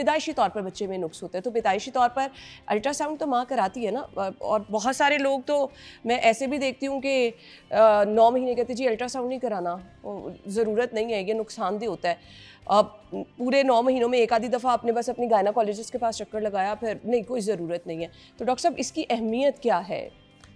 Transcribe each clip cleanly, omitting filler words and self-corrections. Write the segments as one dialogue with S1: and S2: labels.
S1: पैदाइशी तौर पर बच्चे में नुक्स होते हैं, तो पैदाइशी तौर पर अल्ट्रासाउंड तो माँ कराती है ना, और बहुत सारे लोग तो मैं ऐसे भी देखती हूँ कि 9 महीने कहते जी अल्ट्रासाउंड नहीं कराना, ज़रूरत नहीं है, ये नुकसानदेह होता है। अब पूरे 9 महीनों में एक आधी दफ़ा आपने बस अपनी गायनाकोलॉजिस्ट के पास चक्कर लगाया, फिर नहीं कोई ज़रूरत नहीं है। तो डॉक्टर साहब इसकी अहमियत क्या है?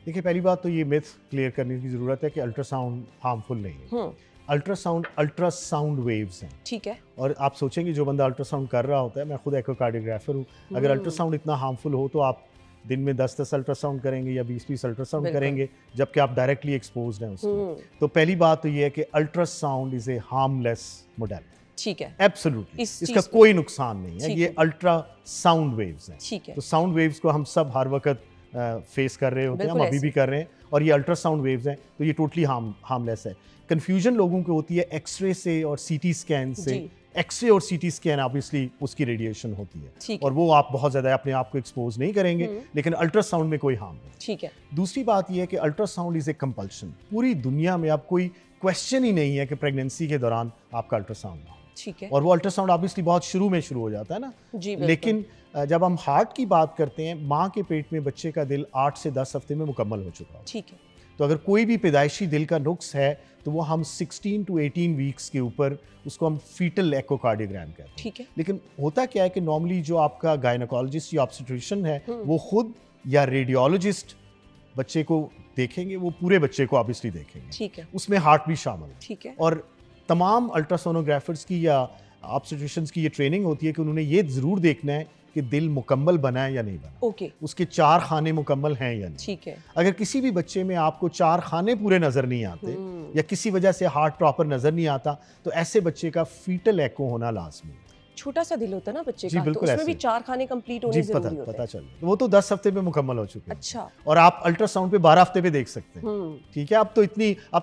S2: देखिए, पहली बात तो ये मिथ क्लियर करने की ज़रूरत है कि अल्ट्रासाउंड हार्मफुल नहीं है। अल्ट्रासाउंड वेव्स हैं, ठीक है। और आप सोचेंगे जो बंदा अल्ट्रासाउंड कर रहा होता है, मैं खुद एकोकार्डियोग्राफर हूँ, अगर अल्ट्रासाउंड इतना हार्मफुल हो तो आप दिन में 10-10 अल्ट्रासाउंड करेंगे या 20-20 अल्ट्रासाउंड करेंगे, जबकि आप डायरेक्टली एक्सपोज्ड हैं उसमें। तो पहली बात तो ये है कि ultrasound is a harmless modality, ठीक है, एब्सोल्युटली, इसका कोई नुकसान नहीं है। ये अल्ट्रासाउंड वेव्स हैं, ठीक है। तो साउंड वेव्स को हम सब हर वक्त फेस कर रहे होते हैं, हम अभी भी कर रहे हैं, और ये अल्ट्रासाउंड वेव्स हैं, तो ये टोटली हार्मलेस है। कंफ्यूजन लोगों को होती है एक्सरे से और सीटी स्कैन से। एक्सरे और सीटी स्कैन ऑब्वियसली उसकी रेडिएशन होती है, और वो आप बहुत ज़्यादा अपने आप को एक्सपोज नहीं करेंगे, लेकिन अल्ट्रासाउंड में कोई हार्म नहीं, ठीक है। दूसरी बात ये है कि अल्ट्रासाउंड इज ए कंपल्शन। पूरी दुनिया में अब कोई क्वेश्चन ही नहीं है कि प्रेगनेंसी के दौरान आपका अल्ट्रासाउंड ना हो, ठीक है। और वो अल्ट्रासाउंड ऑब्वियसली बहुत शुरू में शुरू हो जाता है ना, लेकिन जब हम हार्ट की बात करते हैं, माँ के पेट में बच्चे का दिल 8 से 10 हफ्ते में मुकम्मल हो चुका है, ठीक है। तो अगर कोई भी पैदाइशी दिल का नुक्स है तो वो हम 16 to 18 वीक्स के ऊपर उसको हम फीटल एकोकार्डियोग्राम कहते हैं, ठीक है। लेकिन होता क्या है कि नॉर्मली जो आपका गायनेकोलॉजिस्ट या ऑब्स्टेट्रिशियन है वो खुद या रेडियोलॉजिस्ट बच्चे को देखेंगे, वो पूरे बच्चे को ऑब्वियसली देखेंगे, ठीक है, उसमें हार्ट भी शामिल है, ठीक है। और तमाम अल्ट्रासोनोग्राफर्स की या ऑब्स्टेट्रिशियंस की ये ट्रेनिंग होती है कि उन्होंने ये जरूर देखना है कि दिल मुकम्मल बना है या नहीं बना, ओके, उसके 4 खाने मुकम्मल हैं या नहीं, ठीक है। अगर किसी भी बच्चे में आपको 4 खाने पूरे नजर नहीं आते या किसी वजह से हार्ट प्रॉपर नजर नहीं आता, तो ऐसे बच्चे का फीटल एको होना लाजमी है।
S1: छोटा सा दिल होता है ना बच्चे का, तो उसमें भी 4 खाने कंप्लीट होने जरूरी होते हैं।
S2: पता चल, वो तो 10 हफ्ते में मुकम्मल हो चुके हैं,
S1: अच्छा।
S2: और आप अल्ट्रासाउंड पे 12 हफ्ते पे देख सकते हैं, ठीक है। अब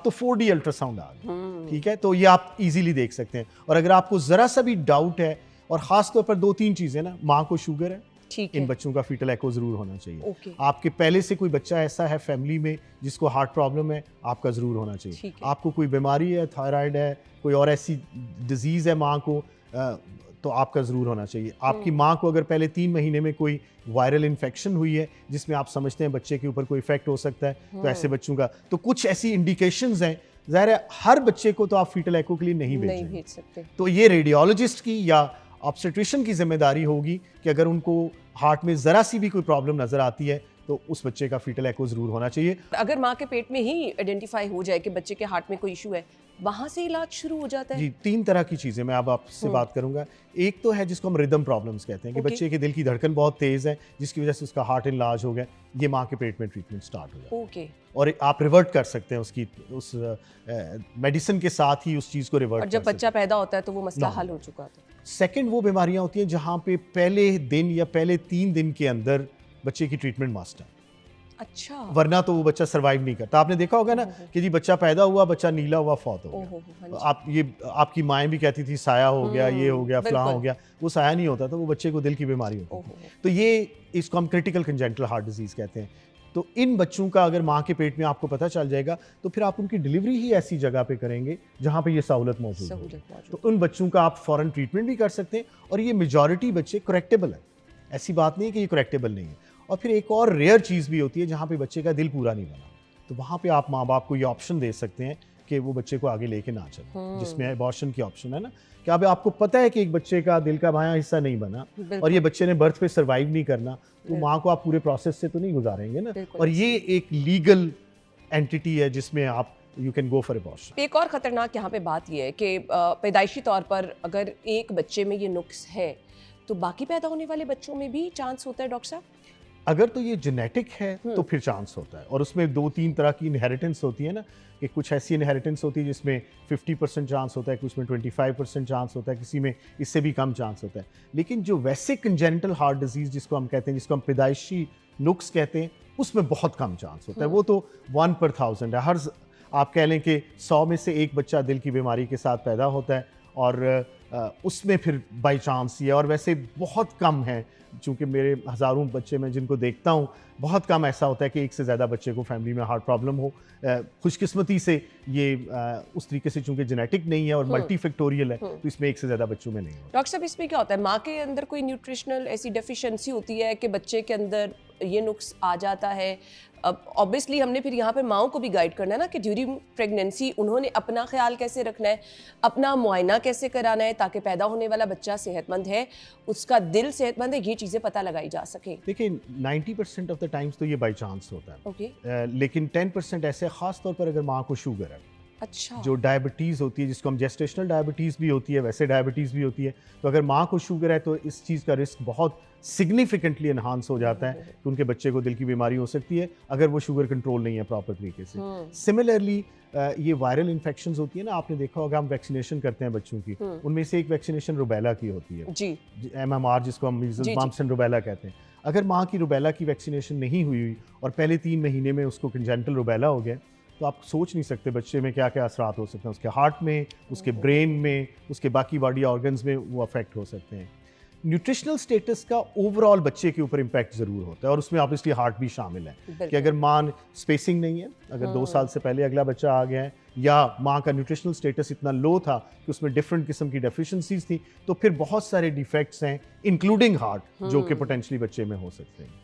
S2: तो 4D अल्ट्रासाउंड आ गए, ठीक है, तो ये आप इजीली देख सकते हैं। और अगर आपको जरा सा भी डाउट है, और खास तौर पर 2-3 चीजें ना, माँ को शुगर है, ठीक है, इन बच्चों का फीटल एको जरूर होना चाहिए। आपके पहले से कोई बच्चा ऐसा है फैमिली में जिसको हार्ट प्रॉब्लम है, आपका जरूर होना चाहिए। आपको कोई बीमारी है, थायराइड है, कोई और ऐसी डिजीज है माँ को, तो आपका जरूर होना चाहिए। आपकी माँ को अगर पहले 3 महीने में कोई वायरल इन्फेक्शन हुई है जिसमें आप समझते हैं बच्चे के ऊपर कोई इफेक्ट हो सकता है, तो ऐसे बच्चों का तो कुछ ऐसी इंडिकेशंस हैं, ज़ाहिर है हर बच्चे को तो आप फीटल एको के लिए नहीं भेज सकते, तो ये रेडियोलॉजिस्ट की या ऑब्स्टेट्रिशियन की जिम्मेदारी होगी कि अगर उनको हार्ट में जरा सी भी कोई प्रॉब्लम नजर आती है तो उस बच्चे का फीटल एको जरूर होना चाहिए।
S1: अगर माँ के पेट में ही आइडेंटिफाई हो जाए कि बच्चे के हार्ट में कोई इशू है, वहां से इलाज शुरू हो जाता है?
S2: जी, 3 तरह की चीजें मैं अब आपसे बात करूंगा। एक तो है जिसको हम रिदम प्रॉब्लम्स कहते हैं कि बच्चे के दिल की धड़कन बहुत तेज है जिसकी वजह से उसका हार्ट इनलार्ज हो गया, ये माँ के पेट में ट्रीटमेंट स्टार्ट हो जाए, ओके। और आप रिवर्ट कर सकते हैं उसकी उस मेडिसिन के साथ ही उस चीज को रिवर्ट।
S1: और जब बच्चा पैदा होता है तो वो मसला हल हो चुका है।
S2: सेकेंड वो बीमारियां होती हैं जहाँ पे पहले दिन या पहले 3 दिन के अंदर बच्चे की ट्रीटमेंट मस्ट है, अच्छा, वरना तो वो बच्चा सरवाइव नहीं करता। आपने देखा होगा ना कि जी बच्चा पैदा हुआ, बच्चा नीला हुआ, फौत हो गया, आप ये आपकी माएँ भी कहती थी साया हो गया, ये हो गया, फलां हो गया, वो साया नहीं होता था, वो बच्चे को दिल की बीमारी होती थी। तो ये इसको हम क्रिटिकल कंजेंटल हार्ट डिजीज कहते हैं। तो इन बच्चों का अगर माँ के पेट में आपको पता चल जाएगा तो फिर आप उनकी डिलीवरी ही ऐसी जगह पे करेंगे जहाँ पे ये सहूलत मौजूद है, तो उन बच्चों का आप फौरन ट्रीटमेंट भी कर सकते हैं। और ये मेजॉरिटी बच्चे करेक्टेबल है, ऐसी बात नहीं है कि ये करेक्टेबल नहीं है। और फिर एक और रेयर चीज़ भी होती है जहाँ पे बच्चे का दिल पूरा नहीं बना, तो वहाँ पे आप माँ बाप को ये ऑप्शन दे सकते हैं कि वो बच्चे को आगे लेके ना चले, जिसमें एबॉर्शन की ऑप्शन है ना, कि अब आपको पता है कि एक बच्चे का दिल का बायां हिस्सा नहीं बना और ये बच्चे ने बर्थ पे सर्वाइव नहीं करना, तो माँ को आप पूरे प्रोसेस से तो नहीं गुजारेंगे ना। और ये एक लीगल एंटिटी है जिसमें आप you can go for abortion.
S1: एक और खतरनाक यहाँ पे बात ये है कि पैदाइशी तौर पर अगर एक बच्चे में ये नुक्स है तो बाकी पैदा होने वाले बच्चों में भी चांस होता है डॉक्टर साहब?
S2: अगर तो ये जेनेटिक है तो फिर चांस होता है, और उसमें 2-3 तरह की इनहेरिटेंस होती है ना, कि कुछ ऐसी इनहेरिटेंस होती है जिसमें 50% चांस होता है, कुछ में 25% चांस होता है, किसी में इससे भी कम चांस होता है। लेकिन जो वैसे कंजेनिटल हार्ट डिजीज जिसको हम कहते हैं, जिसको हम पैदाइशी नुक्स कहते हैं, उसमें बहुत कम चांस होता है, वो तो 1 per 1000 है। आप कह लें कि 100 में से एक बच्चा दिल की बीमारी के साथ पैदा होता है, और उसमें फिर बाई चांस ये, और वैसे बहुत कम है, चूँकि मेरे हज़ारों बच्चे मैं जिनको देखता हूँ, बहुत कम ऐसा होता है कि एक से ज़्यादा बच्चे को फैमिली में हार्ट प्रॉब्लम हो। खुशकिस्मती से ये उस तरीके से चूँकि जेनेटिक नहीं है और मल्टी फैक्टोरियल है, तो इसमें एक से ज़्यादा बच्चों में नहीं होता।
S1: डॉक्टर साहब, इसमें क्या होता है, माँ के अंदर कोई न्यूट्रिशनल ऐसी डेफिशिएंसी होती है कि बच्चे के अंदर ये नुक्स आ जाता है? अब ऑब्वियसली हमने फिर यहाँ पे माओं को भी गाइड करना है ना कि ड्यूरिंग प्रेगनेंसी उन्होंने अपना ख्याल कैसे रखना है, अपना मुआयना कैसे कराना है, ताकि पैदा होने वाला बच्चा सेहतमंद है, उसका दिल सेहतमंद है, ये चीज़ें पता लगाई जा सके।
S2: देखिए 90% ऑफ द टाइम्स तो ये बाई चांस होता है।
S1: ओके।
S2: लेकिन 10% ऐसे, ख़ास तौर पर अगर माँ को शुगर है,
S1: अच्छा।
S2: जो डायबिटीज़ होती है, जिसको हम जेस्टेशनल डायबिटीज़ भी होती है, वैसे डायबिटीज़ भी होती है, तो अगर माँ को शुगर है तो इस चीज़ का रिस्क बहुत सिग्निफिकेंटली इन्हांस हो जाता है कि उनके बच्चे को दिल की बीमारी हो सकती है अगर वो शुगर कंट्रोल नहीं है प्रॉपर तरीके से। सिमिलरली ये वायरल इन्फेक्शंस होती है ना, आपने देखा होगा हम वैक्सीनेशन करते हैं बच्चों की, उनमें से एक वैक्सीनेशन रुबेला की होती है जी, MMR, जिसको हम मीजल्स मम्प्स एंड रुबेला कहते हैं। अगर माँ की रुबेला की वैक्सीनेशन नहीं हुई और पहले 3 महीने में उसको कंजेंटल रुबेला हो गया, तो आप सोच नहीं सकते बच्चे में क्या क्या असरात हो सकते हैं, उसके हार्ट में, उसके ब्रेन में, उसके बाकी बॉडी ऑर्गन्स में वो अफेक्ट हो सकते हैं। न्यूट्रिशनल स्टेटस का ओवरऑल बच्चे के ऊपर इम्पैक्ट ज़रूर होता है, और उसमें ऑब्वियसली हार्ट भी शामिल है कि अगर माँ स्पेसिंग नहीं है, अगर 2 साल से पहले अगला बच्चा आ गया है, या माँ का न्यूट्रिशनल स्टेटस इतना लो था कि उसमें डिफरेंट किस्म की डेफिशिएंसीज थी, तो फिर बहुत सारे डिफेक्ट्स हैं इंक्लूडिंग हार्ट जो कि पोटेंशियली बच्चे में हो सकते हैं।